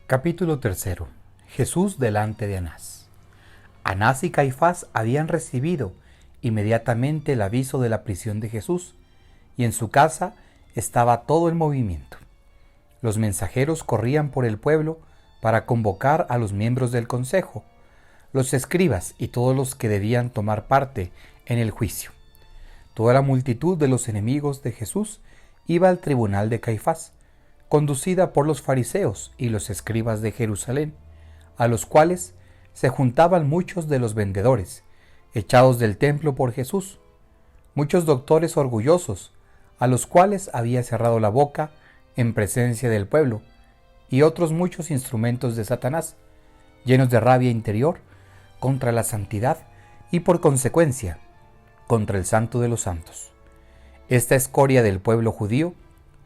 Capítulo 3. Jesús delante de Anás. Anás y Caifás habían recibido inmediatamente el aviso de la prisión de Jesús, y en su casa estaba todo el movimiento. Los mensajeros corrían por el pueblo para convocar a los miembros del consejo, los escribas y todos los que debían tomar parte en el juicio. Toda la multitud de los enemigos de Jesús iba al tribunal de Caifás, conducida por los fariseos y los escribas de Jerusalén, a los cuales se juntaban muchos de los vendedores, echados del templo por Jesús, muchos doctores orgullosos, a los cuales había cerrado la boca en presencia del pueblo, y otros muchos instrumentos de Satanás, llenos de rabia interior contra la santidad y por consecuencia contra el Santo de los Santos. Esta escoria del pueblo judío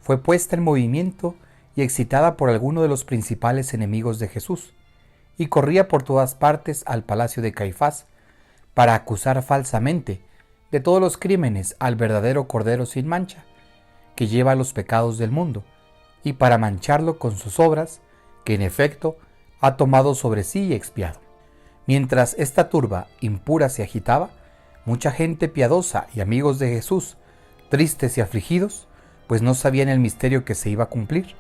fue puesta en movimiento y excitada por alguno de los principales enemigos de Jesús, y corría por todas partes al palacio de Caifás para acusar falsamente de todos los crímenes al verdadero Cordero sin mancha, que lleva los pecados del mundo, y para mancharlo con sus obras, que en efecto ha tomado sobre sí y expiado. Mientras esta turba impura se agitaba, mucha gente piadosa y amigos de Jesús, tristes y afligidos, pues no sabían el misterio que se iba a cumplir,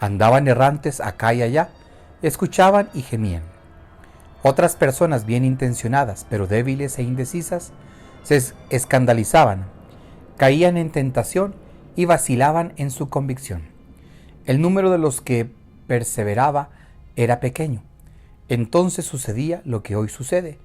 andaban errantes acá y allá, escuchaban y gemían. Otras personas bien intencionadas, pero débiles e indecisas, se escandalizaban, caían en tentación y vacilaban en su convicción. El número de los que perseveraba era pequeño. Entonces sucedía lo que hoy sucede.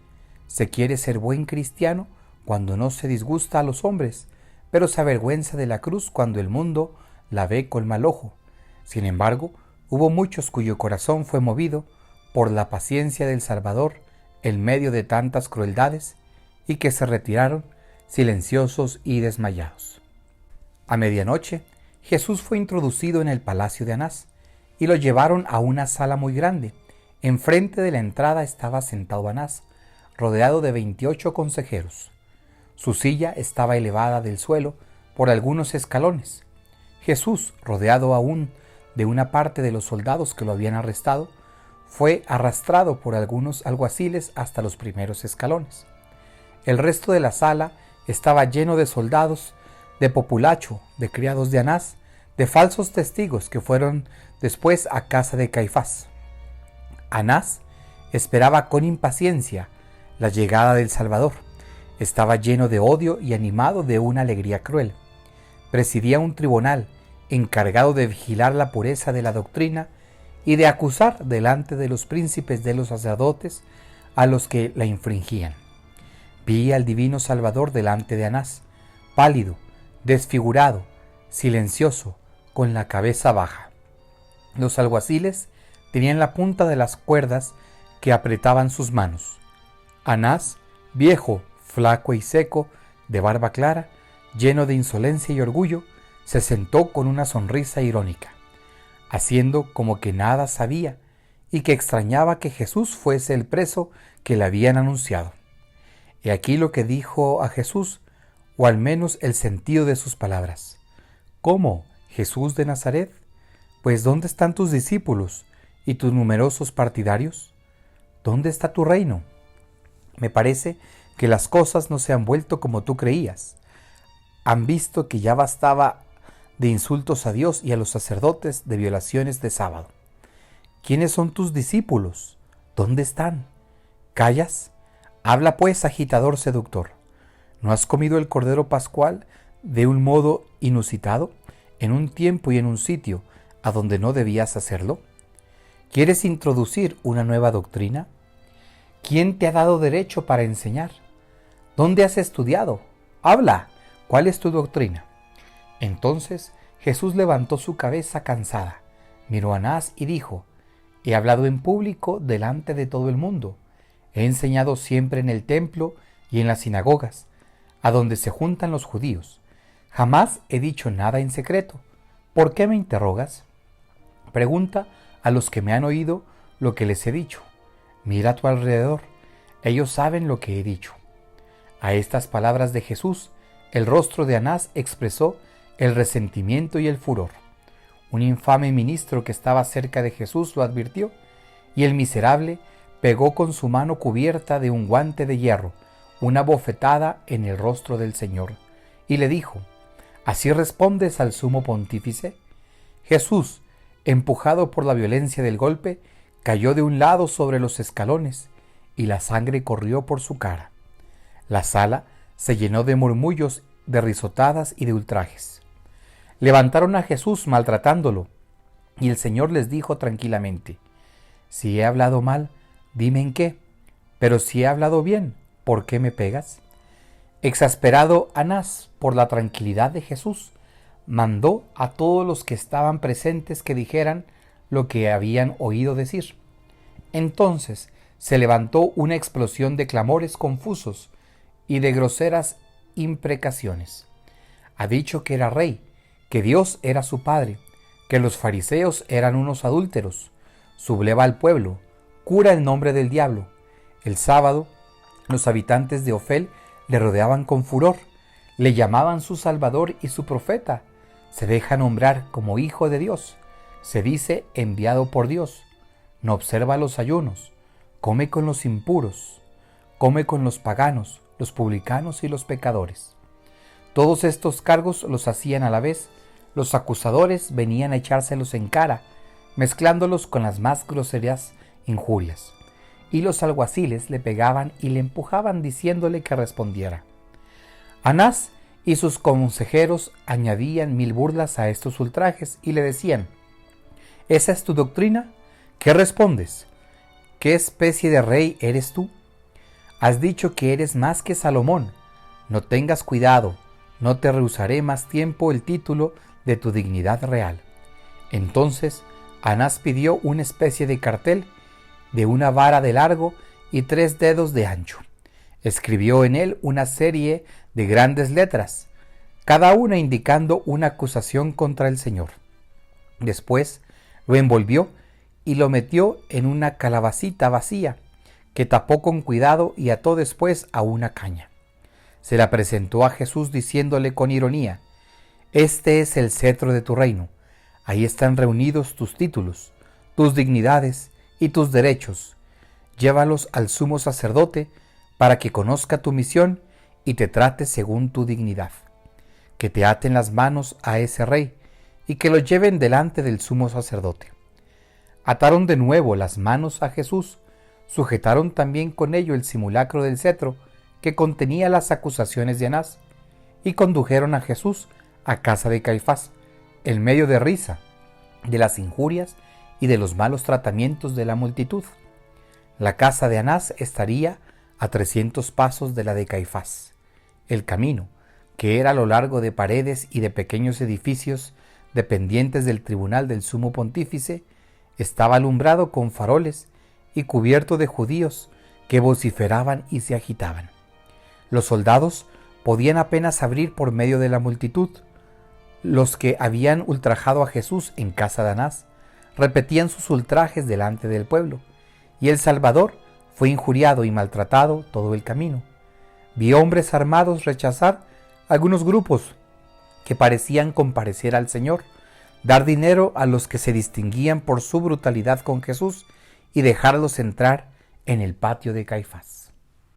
Se quiere ser buen cristiano cuando no se disgusta a los hombres, pero se avergüenza de la cruz cuando el mundo la ve con mal ojo. Sin embargo, hubo muchos cuyo corazón fue movido por la paciencia del Salvador en medio de tantas crueldades, y que se retiraron silenciosos y desmayados. A medianoche, Jesús fue introducido en el palacio de Anás, y lo llevaron a una sala muy grande. Enfrente de la entrada estaba sentado Anás, rodeado de 28 consejeros. Su silla estaba elevada del suelo por algunos escalones. Jesús, rodeado aún de una parte de los soldados que lo habían arrestado, fue arrastrado por algunos alguaciles hasta los primeros escalones. El resto de la sala estaba lleno de soldados, de populacho, de criados de Anás, de falsos testigos que fueron después a casa de Caifás. Anás esperaba con impaciencia la llegada del Salvador. Estaba lleno de odio y animado de una alegría cruel. Presidía un tribunal encargado de vigilar la pureza de la doctrina y de acusar delante de los príncipes de los sacerdotes a los que la infringían. Vi al divino Salvador delante de Anás, pálido, desfigurado, silencioso, con la cabeza baja. Los alguaciles tenían la punta de las cuerdas que apretaban sus manos. Anás, viejo, flaco y seco, de barba clara, lleno de insolencia y orgullo, se sentó con una sonrisa irónica, haciendo como que nada sabía y que extrañaba que Jesús fuese el preso que le habían anunciado. He aquí lo que dijo a Jesús, o al menos el sentido de sus palabras. ¿Cómo, Jesús de Nazaret? Pues ¿dónde están tus discípulos y tus numerosos partidarios? ¿Dónde está tu reino? Me parece que las cosas no se han vuelto como tú creías. Han visto que ya bastaba de insultos a Dios y a los sacerdotes, de violaciones de sábado. ¿Quiénes son tus discípulos? ¿Dónde están? ¿Callas? Habla pues, agitador seductor. ¿No has comido el cordero pascual de un modo inusitado, en un tiempo y en un sitio a donde no debías hacerlo? ¿Quieres introducir una nueva doctrina? ¿Quién te ha dado derecho para enseñar? ¿Dónde has estudiado? Habla, ¿cuál es tu doctrina? Entonces Jesús levantó su cabeza cansada, miró a Anás y dijo: He hablado en público delante de todo el mundo. He enseñado siempre en el templo y en las sinagogas, a donde se juntan los judíos. Jamás he dicho nada en secreto. ¿Por qué me interrogas? Pregunta a los que me han oído lo que les he dicho. Mira a tu alrededor, ellos saben lo que he dicho. A estas palabras de Jesús, el rostro de Anás expresó el resentimiento y el furor. Un infame ministro que estaba cerca de Jesús lo advirtió, y el miserable pegó con su mano cubierta de un guante de hierro una bofetada en el rostro del Señor, y le dijo: ¿Así respondes al sumo pontífice? Jesús, empujado por la violencia del golpe, cayó de un lado sobre los escalones, y la sangre corrió por su cara. La sala se llenó de murmullos, de risotadas y de ultrajes. Levantaron a Jesús maltratándolo, y el Señor les dijo tranquilamente: Si he hablado mal, dime en qué, pero si he hablado bien, ¿por qué me pegas? Exasperado Anás por la tranquilidad de Jesús, mandó a todos los que estaban presentes que dijeran lo que habían oído decir. Entonces se levantó una explosión de clamores confusos y de groseras imprecaciones. Ha dicho que era rey, que Dios era su padre, que los fariseos eran unos adúlteros, subleva al pueblo, cura el nombre del diablo. El sábado, los habitantes de Ofel le rodeaban con furor, le llamaban su Salvador y su profeta, se deja nombrar como hijo de Dios, se dice enviado por Dios, no observa los ayunos, come con los impuros, come con los paganos, los publicanos y los pecadores. Todos estos cargos los hacían a la vez. Los acusadores venían a echárselos en cara, mezclándolos con las más groseras injurias, y los alguaciles le pegaban y le empujaban diciéndole que respondiera. Anás y sus consejeros añadían 1000 burlas a estos ultrajes y le decían: ¿Esa es tu doctrina? ¿Qué respondes? ¿Qué especie de rey eres tú? Has dicho que eres más que Salomón. No tengas cuidado, no te rehusaré más tiempo el título de tu dignidad real. Entonces Anás pidió una especie de cartel de una vara de largo y 3 dedos de ancho. Escribió en él una serie de grandes letras, cada una indicando una acusación contra el Señor. Después lo envolvió y lo metió en una calabacita vacía, que tapó con cuidado y ató después a una caña. Se la presentó a Jesús diciéndole con ironía: Este es el cetro de tu reino. Ahí están reunidos tus títulos, tus dignidades y tus derechos. Llévalos al sumo sacerdote para que conozca tu misión y te trate según tu dignidad. Que te aten las manos a ese rey y que lo lleven delante del sumo sacerdote. Ataron de nuevo las manos a Jesús, sujetaron también con ello el simulacro del cetro que contenía las acusaciones de Anás, y condujeron a Jesús a casa de Caifás, en medio de risa, de las injurias y de los malos tratamientos de la multitud. La casa de Anás estaría a 300 pasos de la de Caifás. El camino, que era a lo largo de paredes y de pequeños edificios dependientes del tribunal del sumo pontífice, estaba alumbrado con faroles y cubierto de judíos que vociferaban y se agitaban. Los soldados podían apenas abrir por medio de la multitud. Los que habían ultrajado a Jesús en casa de Anás repetían sus ultrajes delante del pueblo, y el Salvador fue injuriado y maltratado todo el camino. Vi hombres armados rechazar algunos grupos que parecían comparecer al Señor, dar dinero a los que se distinguían por su brutalidad con Jesús y dejarlos entrar en el patio de Caifás.